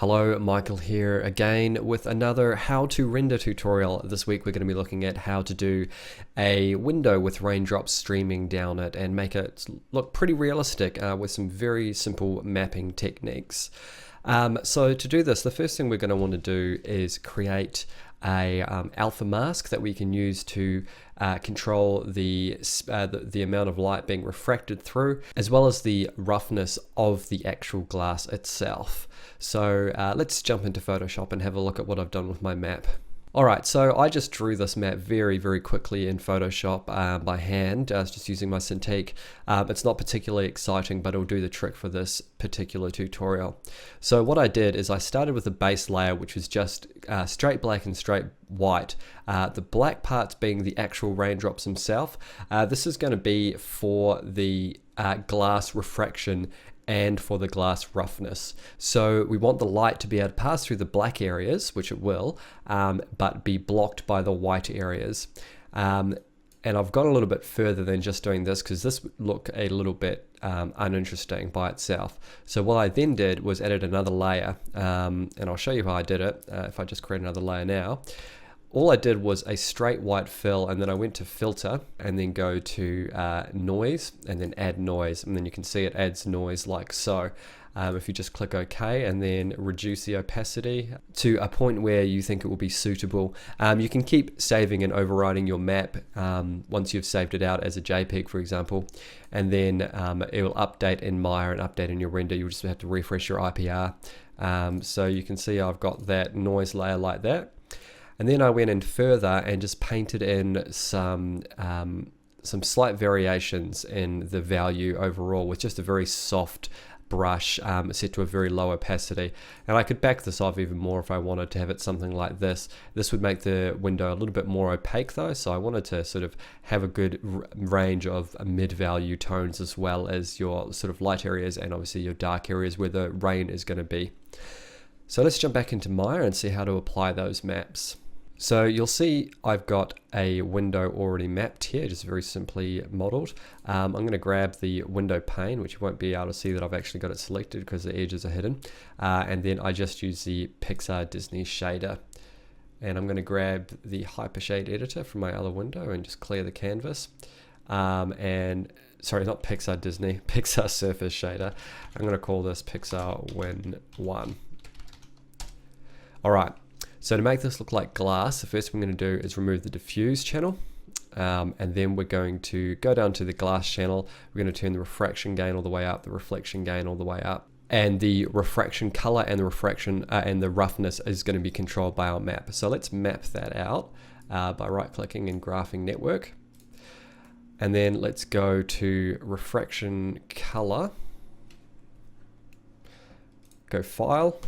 Hello, Michael here again with another how to render tutorial. This week we're going to be looking at how to do a window with raindrops streaming down it and make it look pretty realistic with some very simple mapping techniques. So to do this, the first thing we're going to want to do is create a alpha mask that we can use to control the amount of light being refracted through, as well as the roughness of the actual glass itself. So let's jump into Photoshop and have a look at what I've done with my map. Alright, so I just drew this map very quickly in Photoshop by hand, just using my Cintiq. It's not particularly exciting, but it'll do the trick for this particular tutorial. So what I did is I started with a base layer, which was just straight black and straight white. The black parts being the actual raindrops themselves. This is going to be for the glass refraction and for the glass roughness. So we want the light to be able to pass through the black areas, which it will, but be blocked by the white areas. And I've gone a little bit further than just doing this because this would look a little bit uninteresting by itself. So what I then did was added another layer, and I'll show you how I did it if I just create another layer now. All I did was a straight white fill, and then I went to filter and then go to noise and then add noise, and then you can see it adds noise like so. If you just click OK and then reduce the opacity to a point where you think it will be suitable. You can keep saving and overriding your map once you've saved it out as a JPEG, for example, and then it will update in Maya and update in your render. You'll just have to refresh your IPR. So you can see I've got that noise layer like that. And then I went in further and just painted in some slight variations in the value overall with just a very soft brush set to a very low opacity. And I could back this off even more if I wanted to have it something like this. This would make the window a little bit more opaque though, so I wanted to sort of have a good range of mid-value tones as well as your sort of light areas and obviously your dark areas where the rain is going to be. So let's jump back into Maya and see how to apply those maps. So you'll see I've got a window already mapped here, just very simply modeled. I'm going to grab the window pane, which you won't be able to see that I've actually got it selected because the edges are hidden. And then I just use the Pixar Disney shader. And I'm going to grab the Hypershade editor from my other window and just clear the canvas. And sorry, not Pixar Disney, Pixar Surface shader. I'm going to call this Pixar Win 1. All right. So to make this look like glass, the first thing I'm going to do is remove the diffuse channel, and then we're going to go down to the glass channel. We're going to turn the refraction gain all the way up, the reflection gain all the way up, and the refraction color and the refraction and the roughness is going to be controlled by our map. So let's map that out by right-clicking and graphing network, and then let's go to refraction color, go file.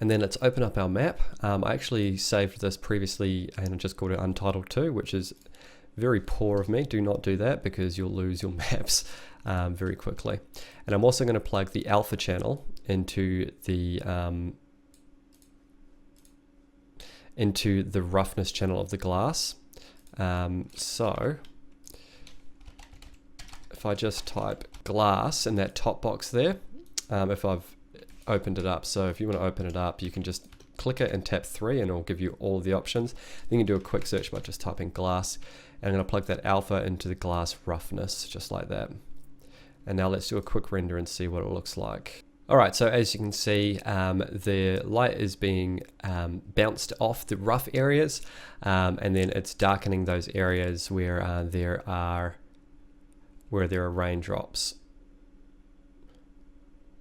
And then let's open up our map. I actually saved this previously and I just called it Untitled 2, which is very poor of me. Do not do that because you'll lose your maps very quickly. And I'm also going to plug the alpha channel into the roughness channel of the glass. So if I just type glass in that top box there, if I've opened it up. So if you want to open it up, you can just click it and tap 3 and it'll give you all the options. Then you can do a quick search by just typing glass. And I'm going to plug that alpha into the glass roughness, just like that. And now let's do a quick render and see what it looks like. Alright, so as you can see, the light is being bounced off the rough areas, and then it's darkening those areas where there are raindrops.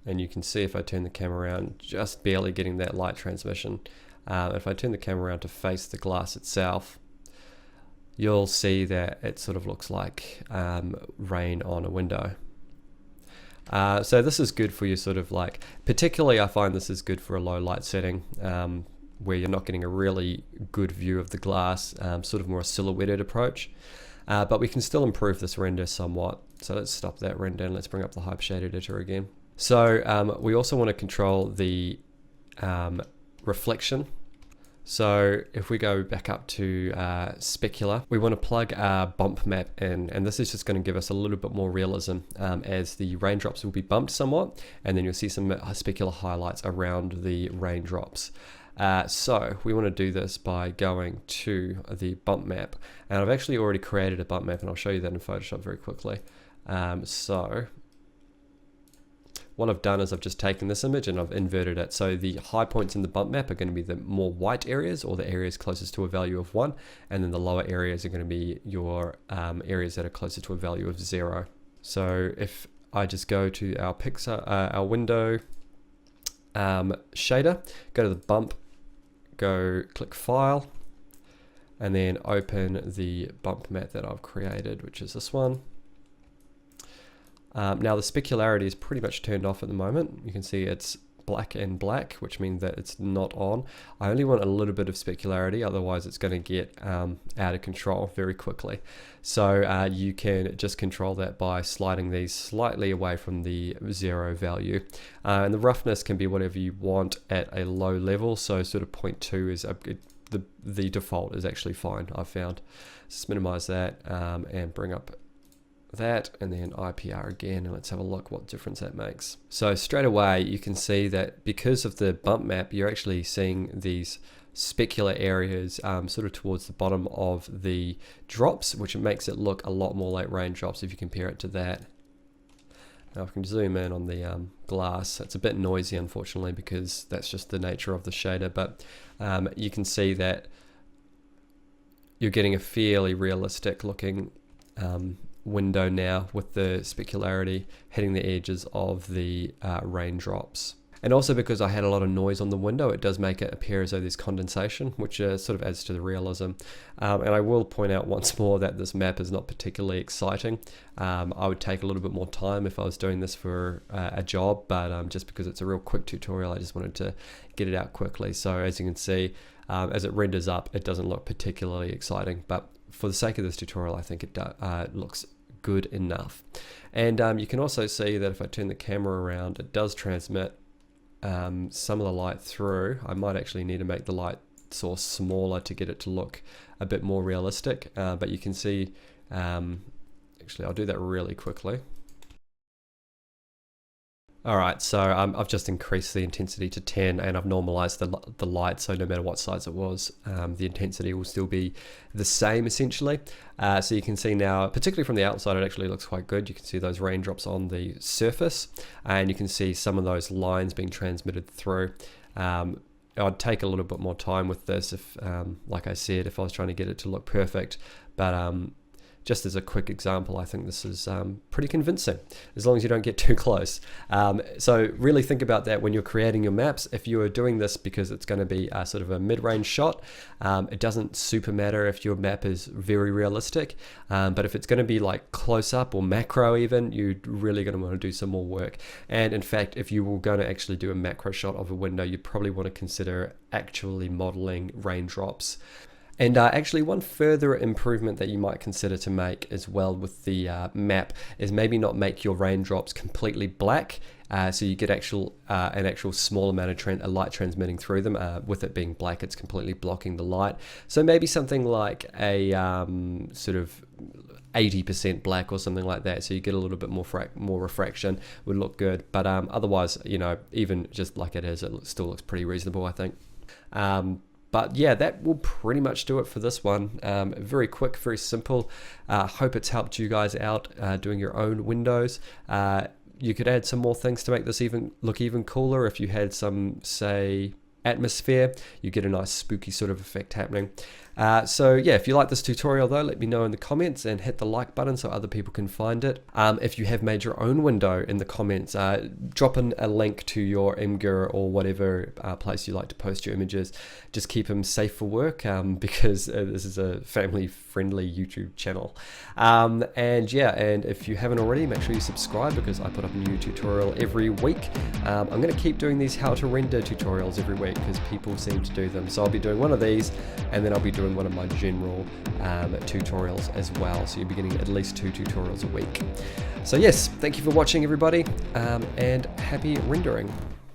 And you can see if I turn the camera around, just barely getting that light transmission. If I turn the camera around to face the glass itself, you'll see that it sort of looks like rain on a window. So this is good for you sort of like, particularly I find this is good for a low light setting where you're not getting a really good view of the glass, sort of more a silhouetted approach. But we can still improve this render somewhat. So let's stop that render and let's bring up the Hypershade editor again. So we also want to control the reflection. So if we go back up to specular, we want to plug our bump map in, and this is just going to give us a little bit more realism as the raindrops will be bumped somewhat, and then you'll see some specular highlights around the raindrops. So we want to do this by going to the bump map, and I've actually already created a bump map, and I'll show you that in Photoshop very quickly. So what I've done is I've just taken this image and I've inverted it. So the high points in the bump map are going to be the more white areas, or the areas closest to a value of 1, and then the lower areas are going to be your areas that are closer to a value of 0. So if I just go to our our window shader, go to the bump, go click File, and then open the bump map that I've created, which is this one. Now the specularity is pretty much turned off at the moment. You can see it's black and black, which means that it's not on. I only want a little bit of specularity, otherwise it's going to get out of control very quickly. So you can just control that by sliding these slightly away from the 0 value. And the roughness can be whatever you want at a low level, so sort of 0.2 is the default is actually fine, I've found. Just minimize that and bring up that, and then IPR again, and let's have a look what difference that makes. So straight away you can see that because of the bump map, you're actually seeing these specular areas sort of towards the bottom of the drops, which makes it look a lot more like raindrops if you compare it to that. Now I can zoom in on the glass. It's a bit noisy unfortunately because that's just the nature of the shader, but you can see that you're getting a fairly realistic looking window now with the specularity hitting the edges of the raindrops. And also because I had a lot of noise on the window, it does make it appear as though there's condensation, which sort of adds to the realism. And I will point out once more that this map is not particularly exciting. I would take a little bit more time if I was doing this for a job, but just because it's a real quick tutorial, I just wanted to get it out quickly. So as you can see, as it renders up, it doesn't look particularly exciting, but for the sake of this tutorial, I think it looks good enough. And you can also see that if I turn the camera around, it does transmit some of the light through. I might actually need to make the light source smaller to get it to look a bit more realistic, but you can see, actually I'll do that really quickly. Alright, so I've just increased the intensity to 10 and I've normalized the light, so no matter what size it was, the intensity will still be the same essentially. So you can see now, particularly from the outside, it actually looks quite good. You can see those raindrops on the surface and you can see some of those lines being transmitted through. I'd take a little bit more time with this if, like I said, if I was trying to get it to look perfect, but just as a quick example, I think this is pretty convincing, as long as you don't get too close. So really think about that when you're creating your maps. If you are doing this because it's going to be a sort of a mid-range shot, it doesn't super matter if your map is very realistic, but if it's going to be like close up or macro even, you're really going to want to do some more work. And in fact, if you were going to actually do a macro shot of a window, you probably want to consider actually modeling raindrops. And actually one further improvement that you might consider to make as well with the map is maybe not make your raindrops completely black, so you get an actual small amount of light transmitting through them. With it being black, it's completely blocking the light. So maybe something like a sort of 80% black or something like that, so you get a little bit more refraction would look good. But otherwise, you know, even just like it is, it still looks pretty reasonable, I think. But yeah, that will pretty much do it for this one. Very quick, very simple. Hope it's helped you guys out doing your own windows. You could add some more things to make this look even cooler. If you had some, say, atmosphere, you get a nice spooky sort of effect happening. So yeah, if you like this tutorial though, let me know in the comments and hit the like button so other people can find it. If you have made your own window, in the comments, drop in a link to your Imgur or whatever place you like to post your images. Just keep them safe for work, because this is a family-friendly YouTube channel. And yeah, and if you haven't already, make sure you subscribe because I put up a new tutorial every week. I'm going to keep doing these how to render tutorials every week because people seem to do them. So I'll be doing one of these and then I'll be doing one of my general tutorials as well. So you'll be getting at least 2 tutorials a week. So yes, thank you for watching everybody, and happy rendering.